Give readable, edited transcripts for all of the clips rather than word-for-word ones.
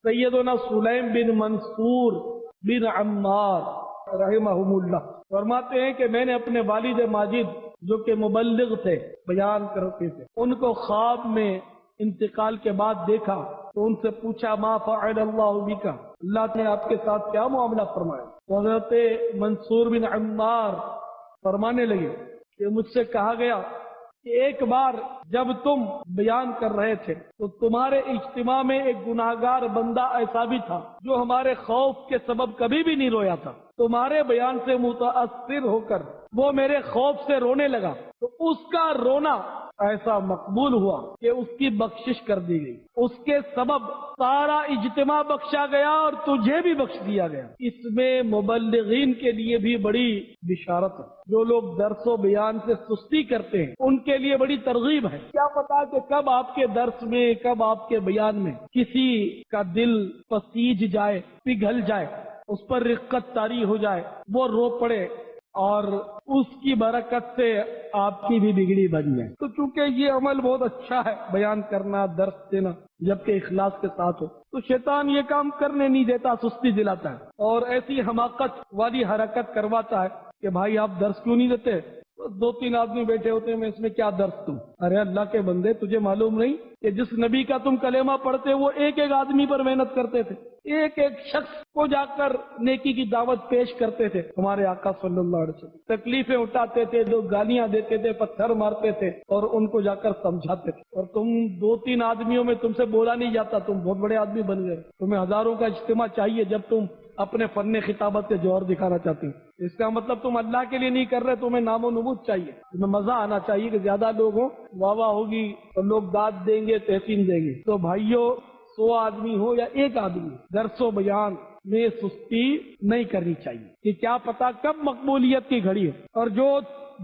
سیدنا سلیم بن منصور بن عمار رحمہم اللہ فرماتے ہیں کہ میں نے اپنے والد ماجد جو کہ مبلغ تھے، بیان کرتے تھے، ان کو خواب میں انتقال کے بعد دیکھا تو ان سے پوچھا ما فعل اللہ بک، اللہ نے آپ کے ساتھ کیا معاملہ فرمایا؟ حضرت منصور بن عمار فرمانے لگے کہ مجھ سے کہا گیا کہ ایک بار جب تم بیان کر رہے تھے تو تمہارے اجتماع میں ایک گناہگار بندہ ایسا بھی تھا جو ہمارے خوف کے سبب کبھی بھی نہیں رویا تھا، تمہارے بیان سے متاثر ہو کر وہ میرے خوف سے رونے لگا تو اس کا رونا ایسا مقبول ہوا کہ اس کی بخشش کر دی گئی، اس کے سبب سارا اجتماع بخشا گیا اور تجھے بھی بخش دیا گیا۔ اس میں مبلغین کے لیے بھی بڑی بشارت ہے، جو لوگ درس و بیان سے سستی کرتے ہیں ان کے لیے بڑی ترغیب ہے۔ کیا پتا کہ کب آپ کے درس میں، کب آپ کے بیان میں کسی کا دل پسیج جائے، پگھل جائے، اس پر رقت طاری ہو جائے، وہ رو پڑے اور اس کی برکت سے آپ کی بھی بگڑی بن جائے۔ تو چونکہ یہ عمل بہت اچھا ہے، بیان کرنا، درس دینا، جبکہ اخلاص کے ساتھ ہو، تو شیطان یہ کام کرنے نہیں دیتا، سستی دلاتا ہے اور ایسی حماقت والی حرکت کرواتا ہے کہ بھائی آپ درس کیوں نہیں دیتے؟ دو تین آدمی بیٹھے ہوتے ہیں، میں اس میں کیا درس دوں؟ ارے اللہ کے بندے، تجھے معلوم نہیں کہ جس نبی کا تم کلمہ پڑھتے وہ ایک ایک آدمی پر محنت کرتے تھے، ایک ایک شخص کو جا کر نیکی کی دعوت پیش کرتے تھے۔ ہمارے آقا صلی اللہ علیہ وسلم تکلیفیں اٹھاتے تھے، لوگ گالیاں دیتے تھے، پتھر مارتے تھے اور ان کو جا کر سمجھاتے تھے، اور تم دو تین آدمیوں میں تم سے بولا نہیں جاتا، تم بہت بڑے آدمی بن گئے، تمہیں ہزاروں کا اجتماع چاہیے جب تم اپنے فن خطابت سے جوہر دکھانا چاہتے ہیں۔ اس کا مطلب تم اللہ کے لیے نہیں کر رہے، تمہیں نام و نمود چاہیے، تمہیں مزہ آنا چاہیے کہ زیادہ لوگ ہوں، واہ واہ ہوگی اور لوگ داد دیں گے، تحسین دیں گے۔ تو بھائیوں، 100 آدمی ہو یا ایک آدمی، درس و بیان میں سستی نہیں کرنی چاہیے کہ کیا پتا کب مقبولیت کی گھڑی ہے، اور جو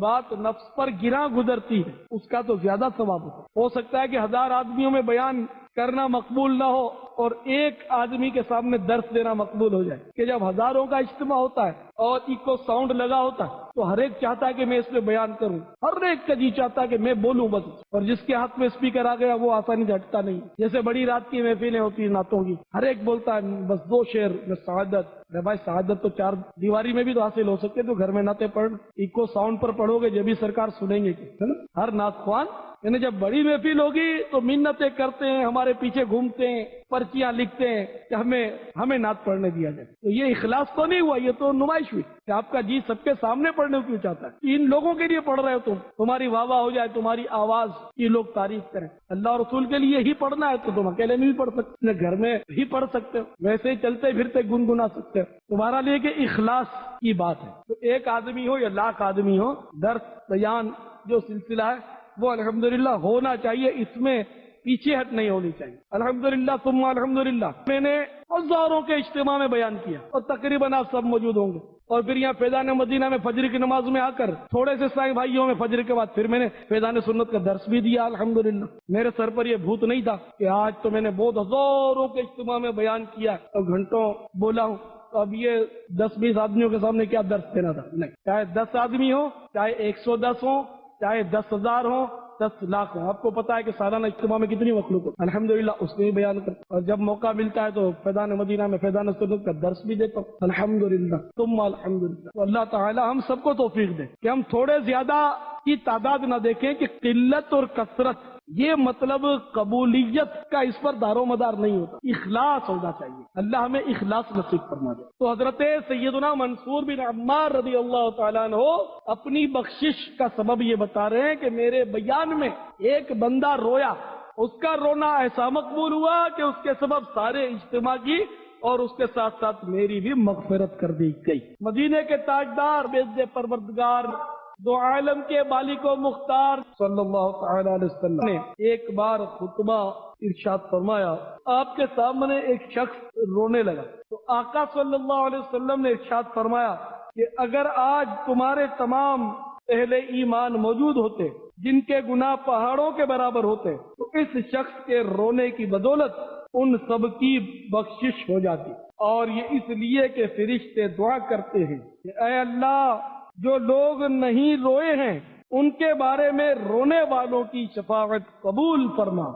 بات نفس پر گراں گزرتی ہے اس کا تو زیادہ ثواب ہو سکتا ہے کہ 1000 آدمیوں میں بیان کرنا مقبول نہ ہو اور ایک آدمی کے سامنے درس دینا مقبول ہو جائے، کہ جب ہزاروں کا اجتماع ہوتا ہے اور ایکو ساؤنڈ لگا ہوتا ہے تو ہر ایک چاہتا ہے کہ میں اس میں بیان کروں، ہر ایک کا جی چاہتا ہے کہ میں بولوں بس، اور جس کے ہاتھ میں اسپیکر آ گیا وہ آسانی سے ہٹتا نہیں۔ جیسے بڑی رات کی محفلیں ہوتی ہیں نعتوں کی، ہر ایک بولتا ہے بس 2 شعر میں سعادت۔ ارے بھائی، سعادت تو 4 دیواری میں بھی تو حاصل ہو سکتے، تو گھر میں نعتیں پڑھ، ایکو ساؤنڈ پر پڑھو گے جب بھی سرکار سنیں گے کہ ہر نعت خوان، یعنی جب بڑی محفل ہوگی تو منتیں کرتے ہیں، ہمارے پیچھے گھومتے ہیں، پرچیاں لکھتے ہیں کہ ہمیں نعت پڑھنے دیا جائے۔ تو یہ اخلاص تو نہیں ہوا، یہ تو نمائش ہوئی کہ آپ کا جی سب کے سامنے پڑھنے کو کیوں چاہتا ہے؟ ان لوگوں کے لیے پڑھ رہے ہو تمہاری واہ واہ ہو جائے، تمہاری آواز کی لوگ تعریف کریں۔ اللہ اور رسول کے لیے ہی پڑھنا ہے تو تم اکیلے میں بھی پڑھ سکتے، گھر میں بھی پڑھ سکتے ہو، ویسے ہی چلتے پھرتے گنگنا سکتے ہو، تمہارا لیے کہ اخلاص کی بات ہے۔ تو ایک آدمی ہو یا لاکھ آدمی ہو، درس بیان جو سلسلہ ہے وہ الحمدللہ ہونا چاہیے، اس میں پیچھے ہٹ نہیں ہونی چاہیے۔ الحمدللہ ثم الحمدللہ، میں نے ہزاروں کے اجتماع میں بیان کیا اور تقریباً آپ سب موجود ہوں گے، اور پھر یہاں فیضان مدینہ میں فجر کی نماز میں آ کر تھوڑے سے سائیں بھائیوں میں فجر کے بعد پھر میں نے فیضان سنت کا درس بھی دیا۔ الحمدللہ میرے سر پر یہ بھوت نہیں تھا کہ آج تو میں نے بہت ہزاروں کے اجتماع میں بیان کیا اور گھنٹوں بولا ہوں، تو اب یہ 10-20 آدمیوں کے سامنے کیا درس دینا تھا؟ نہیں، چاہے 10 آدمی ہو، چاہے 110 ہو، چاہے 10,000 ہو، 10 لاکھ ہو، آپ کو پتا ہے کہ سالانہ اجتماع میں کتنی مخلوق ہو، الحمدللہ اس میں بھی بیان کرتا، اور جب موقع ملتا ہے تو فیضان مدینہ میں فیضان سنت کا درس بھی دیتا ہوں، الحمدللہ ثم الحمدللہ۔ تو اللہ تعالی ہم سب کو توفیق دے کہ ہم تھوڑے زیادہ کی تعداد نہ دیکھیں کہ قلت اور کثرت، یہ مطلب قبولیت کا اس پر دار و مدار نہیں ہوتا، اخلاص ہونا چاہیے۔ اللہ ہمیں اخلاص نصیب فرما دے۔ تو حضرت سیدنا منصور بن عمار رضی اللہ تعالیٰ عنہ اپنی بخشش کا سبب یہ بتا رہے ہیں کہ میرے بیان میں ایک بندہ رویا، اس کا رونا ایسا مقبول ہوا کہ اس کے سبب سارے اجتماع کی اور اس کے ساتھ ساتھ میری بھی مغفرت کر دی گئی۔ مدینے کے تاجدار، بےعز پروردگار، دو عالم کے مالک و مختار صلی اللہ تعالی علیہ وسلم نے ایک بار خطبہ ارشاد فرمایا، آپ کے سامنے ایک شخص رونے لگا، تو آقا صلی اللہ علیہ وسلم نے ارشاد فرمایا کہ اگر آج تمہارے تمام اہل ایمان موجود ہوتے جن کے گناہ پہاڑوں کے برابر ہوتے تو اس شخص کے رونے کی بدولت ان سب کی بخشش ہو جاتی، اور یہ اس لیے کہ فرشتے دعا کرتے ہیں کہ اے اللہ، جو لوگ نہیں روئے ہیں ان کے بارے میں رونے والوں کی شفاعت قبول فرما۔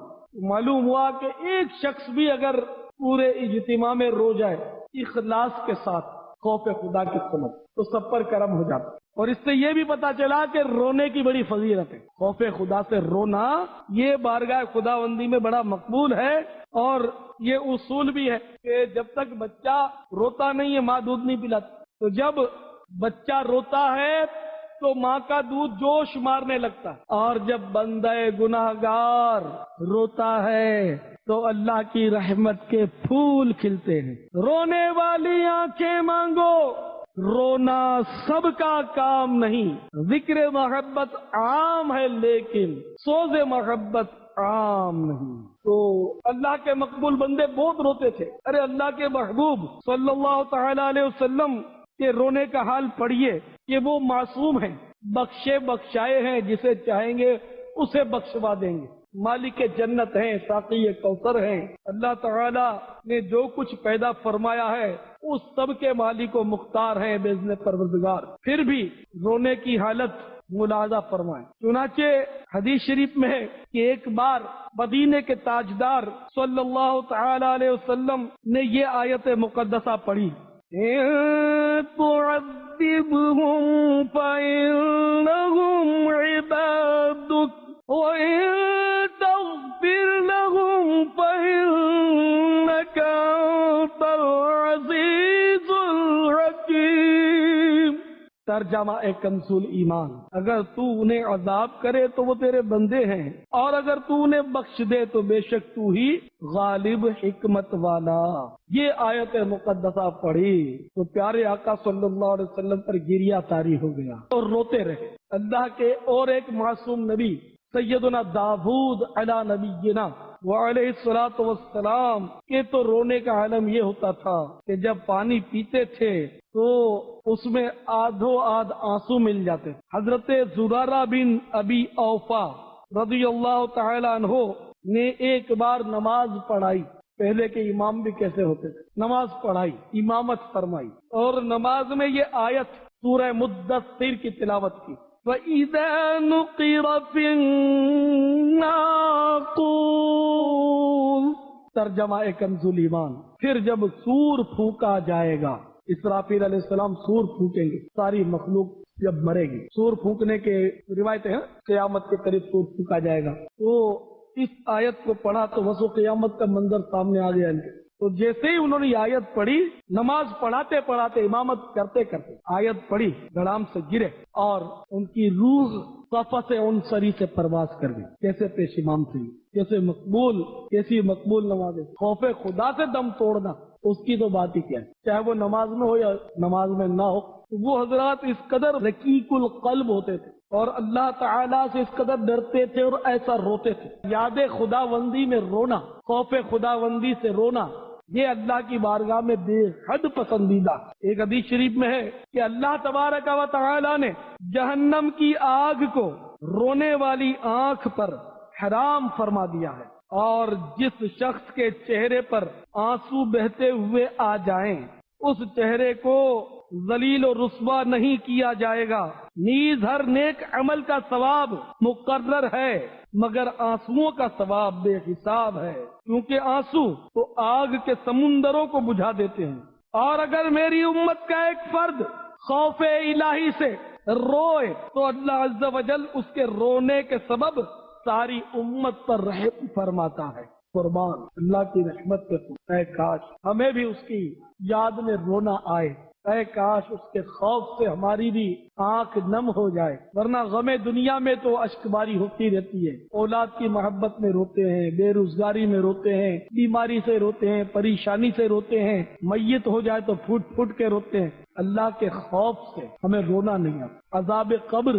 معلوم ہوا کہ ایک شخص بھی اگر پورے اجتماع میں رو جائے اخلاص کے ساتھ خوف خدا کے سبب، تو سب پر کرم ہو جاتا۔ اور اس سے یہ بھی پتا چلا کہ رونے کی بڑی فضیلت ہے۔ خوف خدا سے رونا یہ بارگاہ خداوندی میں بڑا مقبول ہے، اور یہ اصول بھی ہے کہ جب تک بچہ روتا نہیں ہے ماں دودھ نہیں پلاتی، تو جب بچہ روتا ہے تو ماں کا دودھ جوش مارنے لگتا ہے، اور جب بندہ گناہگار روتا ہے تو اللہ کی رحمت کے پھول کھلتے ہیں۔ رونے والی آنکھیں مانگو، رونا سب کا کام نہیں، ذکر محبت عام ہے لیکن سوز محبت عام نہیں۔ تو اللہ کے مقبول بندے بہت روتے تھے۔ ارے اللہ کے محبوب صلی اللہ تعالی علیہ وسلم کے رونے کا حال پڑھیے کہ وہ معصوم ہیں، بخشے بخشائے ہیں، جسے چاہیں گے اسے بخشوا دیں گے، مالک جنت ہیں، ساقی کوثر ہیں۔ اللہ تعالی نے جو کچھ پیدا فرمایا ہے اس سب کے مالک و مختار ہیں باذن پروردگار، پھر بھی رونے کی حالت ملاحظہ فرمائیں۔ چنانچہ حدیث شریف میں ہے کہ ایک بار مدینے کے تاجدار صلی اللہ تعالی علیہ وسلم نے یہ آیت مقدسہ پڑھی، تُعَذِّبْهُمْ فَإِنَّهُمْ عِبَادُكَ وَإِن تَغْفِرْ لَهُمْ فَإِنَّكَ أَنْتَ الْعَزِيزُ الْحَكِيمُ۔ ترجمہ کنز ایمان، اگر تو انہیں عذاب کرے تو وہ تیرے بندے ہیں، اور اگر تو انہیں بخش دے تو بے شک تو ہی غالب حکمت والا۔ یہ آیت مقدسہ پڑھی تو پیارے آقا صلی اللہ علیہ وسلم پر گریہ طاری ہو گیا اور روتے رہے۔ اللہ کے اور ایک معصوم نبی سیدنا داؤد علی نبینا وعلیہ الصلوۃ والسلام کے تو رونے کا عالم یہ ہوتا تھا کہ جب پانی پیتے تھے تو اس میں آدھو آدھ آنسو مل جاتے۔ حضرت زرارہ بن ابی اوفا رضی اللہ تعالی عنہ نے ایک بار نماز پڑھائی، پہلے کے امام بھی کیسے ہوتے تھے، نماز پڑھائی، امامت فرمائی، اور نماز میں یہ آیت سورہ مدثر کی تلاوت کی، وَإِذَا نُقِرَ فِي النَّاقُورِ۔ ترجمہ کنز ایمان، پھر جب سور پھونکا جائے گا، اسرافیل علیہ السلام سور پھونکیں گے، ساری مخلوق جب مرے گی، سور پھونکنے کے روایتیں ہیں، قیامت کے قریب سور پھونکا جائے گا۔ تو اس آیت کو پڑھا تو وسو قیامت کا منظر سامنے آ گیا ان کے۔ تو جیسے ہی انہوں نے یہ آیت پڑھی، نماز پڑھاتے پڑھاتے، امامت کرتے کرتے آیت پڑھی، گڑام سے گرے اور ان کی روح صفت عنصری سے پرواز کر گئی۔ کیسے پیش امام تھی، کیسی مقبول نماز ہے۔ خوف خدا سے دم توڑنا اس کی تو بات ہی کیا ہے، چاہے وہ نماز میں ہو یا نماز میں نہ ہو۔ وہ حضرات اس قدر رقیق القلب ہوتے تھے اور اللہ تعالیٰ سے اس قدر ڈرتے تھے اور ایسا روتے تھے۔ یاد خداوندی میں رونا، خوف خداوندی سے رونا، یہ اللہ کی بارگاہ میں بے حد پسندیدہ۔ ایک حدیث شریف میں ہے کہ اللہ تبارک و تعالیٰ نے جہنم کی آگ کو رونے والی آنکھ پر حرام فرما دیا ہے، اور جس شخص کے چہرے پر آنسو بہتے ہوئے آ جائیں اس چہرے کو ذلیل و رسوا نہیں کیا جائے گا۔ نیز ہر نیک عمل کا ثواب مقرر ہے مگر آنسوؤں کا ثواب بے حساب ہے، کیونکہ آنسو تو آگ کے سمندروں کو بجھا دیتے ہیں۔ اور اگر میری امت کا ایک فرد خوف الہی سے روئے تو اللہ عز و جل اس کے رونے کے سبب ساری امت پر رحم فرماتا ہے۔ قربان اللہ کی رحمت پہ، اے کاش ہمیں بھی اس کی یاد میں رونا آئے، اے کاش اس کے خوف سے ہماری بھی آنکھ نم ہو جائے، ورنہ غم دنیا میں تو اشک باری ہوتی رہتی ہے۔ اولاد کی محبت میں روتے ہیں، بے روزگاری میں روتے ہیں، بیماری سے روتے ہیں، پریشانی سے روتے ہیں، میت ہو جائے تو پھوٹ پھوٹ کے روتے ہیں۔ اللہ کے خوف سے ہمیں رونا نہیں آتا، عذاب قبر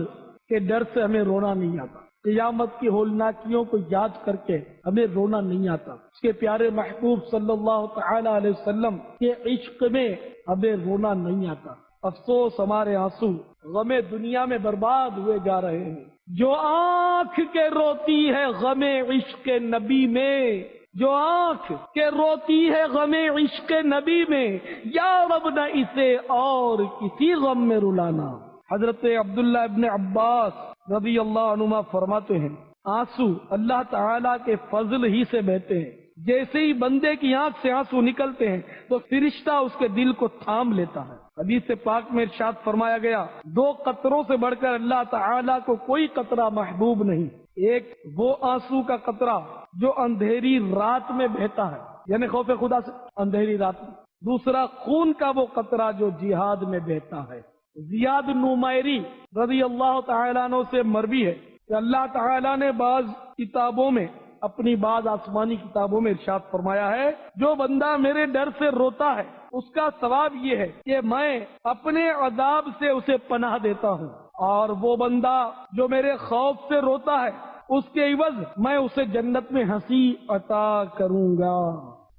کے ڈر سے ہمیں رونا نہیں آتا، قیامت کی ہولناکیوں کو یاد کر کے ہمیں رونا نہیں آتا، اس کے پیارے محبوب صلی اللہ تعالی علیہ وسلم کے عشق میں ہمیں رونا نہیں آتا۔ افسوس ہمارے آنسو غم دنیا میں برباد ہوئے جا رہے ہیں۔ جو آنکھ کے روتی ہے غم عشق نبی میں، جو آنکھ کے روتی ہے غم عشق نبی میں، یا رب نہ اسے اور کسی غم میں رلانا۔ حضرت عبداللہ ابن عباس رضی اللہ عنہما فرماتے ہیں، آنسو اللہ تعالیٰ کے فضل ہی سے بہتے ہیں، جیسے ہی بندے کی آنکھ سے آنسو نکلتے ہیں تو فرشتہ اس کے دل کو تھام لیتا ہے۔ حدیث پاک میں ارشاد فرمایا گیا، دو قطروں سے بڑھ کر اللہ تعالیٰ کو کوئی قطرہ محبوب نہیں۔ ایک وہ آنسو کا قطرہ جو اندھیری رات میں بہتا ہے، یعنی خوف خدا سے اندھیری رات میں۔ دوسرا خون کا وہ قطرہ جو جہاد میں بہتا ہے۔ زیاد نمیری رضی اللہ تعالیٰ عنہ سے مروی ہے کہ اللہ تعالیٰ نے بعض کتابوں میں، اپنی بعض آسمانی کتابوں میں ارشاد فرمایا ہے، جو بندہ میرے ڈر سے روتا ہے اس کا ثواب یہ ہے کہ میں اپنے عذاب سے اسے پناہ دیتا ہوں، اور وہ بندہ جو میرے خوف سے روتا ہے اس کے عوض میں اسے جنت میں ہنسی عطا کروں گا۔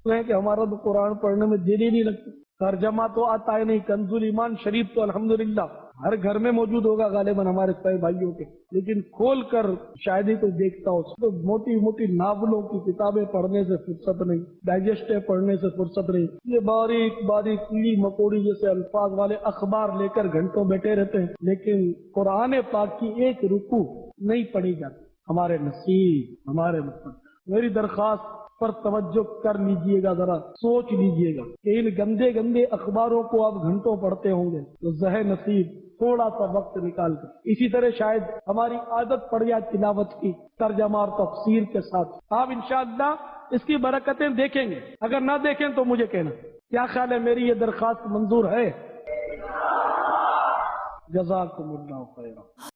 تو ہے کہ ہمارا تو قرآن پڑھنے میں دل ہی نہیں لگتا، ترجمہ تو آتا ہے نہیں۔ کنز ایمان شریف تو الحمدللہ ہر گھر میں موجود ہوگا غالباً ہمارے سارے بھائیوں کے، لیکن کھول کر شاید ہی کوئی دیکھتا ہو۔ تو موٹی موٹی ناولوں کی کتابیں پڑھنے سے فرصت نہیں، ڈائجسٹیں پڑھنے سے فرصت نہیں، یہ باریک باریک کیڑی مکوڑی جیسے الفاظ والے اخبار لے کر گھنٹوں بیٹھے رہتے ہیں، لیکن قرآن پاک کی ایک رکوع نہیں پڑھی جاتی۔ ہمارے نصیب، ہمارے مقدر۔ میری درخواست پر توجہ کر لیجئے گا، ذرا سوچ لیجئے گا کہ ان گندے گندے اخباروں کو آپ گھنٹوں پڑھتے ہوں گے تو زہ نصیب تھوڑا سا وقت نکال کر، اسی طرح شاید ہماری عادت پڑ جائے تلاوت کی ترجمہ اور تفسیر کے ساتھ، آپ انشاءاللہ اس کی برکتیں دیکھیں گے۔ اگر نہ دیکھیں تو مجھے کہنا۔ کیا خیال ہے، میری یہ درخواست منظور ہے؟ جزاکم اللہ خیرا۔